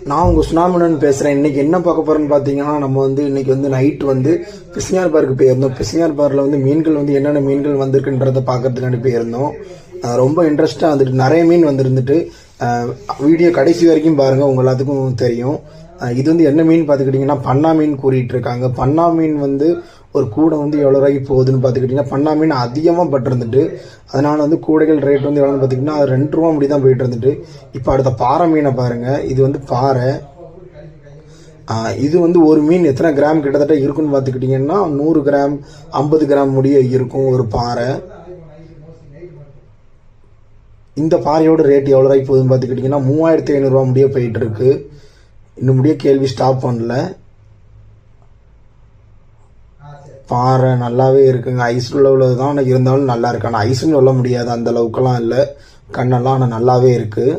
நான் உங்கள் சுனாமினு பேசுகிறேன். இன்றைக்கி என்ன பார்க்க போகிறேன்னு பார்த்தீங்கன்னா, நம்ம வந்து இன்றைக்கி வந்து நைட்டு வந்து பிசினியார் பார்க்கு போயிருந்தோம். பிசினியார் பார்க்கில் வந்து மீன்கள் வந்து என்னென்ன மீன்கள் வந்திருக்குன்றதை பார்க்கறதுக்காண்டி போயிருந்தோம். ரொம்ப இன்ட்ரெஸ்ட்டாக வந்துட்டு நிறைய மீன் வந்துருந்துட்டு வீடியோ கடைசி வரைக்கும் பாருங்கள், உங்கள் எல்லாத்துக்கும் தெரியும். இது வந்து என்ன மீன் பார்த்துக்கிட்டிங்கன்னா பண்ணா மீன் கூறிட்டு இருக்காங்க. பண்ணா மீன் வந்து ஒரு கூடை வந்து எவ்வளோ ரூபாய்க்கு போகுதுன்னு பார்த்துக்கிட்டிங்கன்னா, பண்ணா மீன் அதிகமாக பட்டிருந்துட்டு அதனால் வந்து கூடைகள் ரேட் வந்து எவ்வளோன்னு பார்த்திங்கன்னா அது 2 ரூபா முடி தான் போயிட்டு இருந்துட்டு. இப்போ அடுத்த பாறை மீனை பாருங்கள். இது வந்து பாறை. இது வந்து ஒரு மீன் எத்தனை கிராம் கிட்டத்தட்ட இருக்குன்னு பார்த்துக்கிட்டிங்கன்னா 100 கிராம் 50 கிராம் முடிய இருக்கும் ஒரு பாறை. இந்த பாறையோட ரேட் எவ்வளோ ரூபாய்க்கு போகுதுன்னு பார்த்துக்கிட்டிங்கன்னா 3500 ரூபா முடிய போயிட்டு இருக்கு. இன்னும் முடிய கேள்வி ஸ்டாப் பண்ணல. பாறை நல்லாவே இருக்குங்க. ஐஸில் உள்ளது தான் இருந்தாலும் நல்லா இருக்கு. ஆனால் ஐஸ்ன்னு சொல்ல முடியாது, அந்த அளவுக்குலாம் இல்லை. கண்ணெல்லாம் ஆனால் நல்லாவே இருக்குது.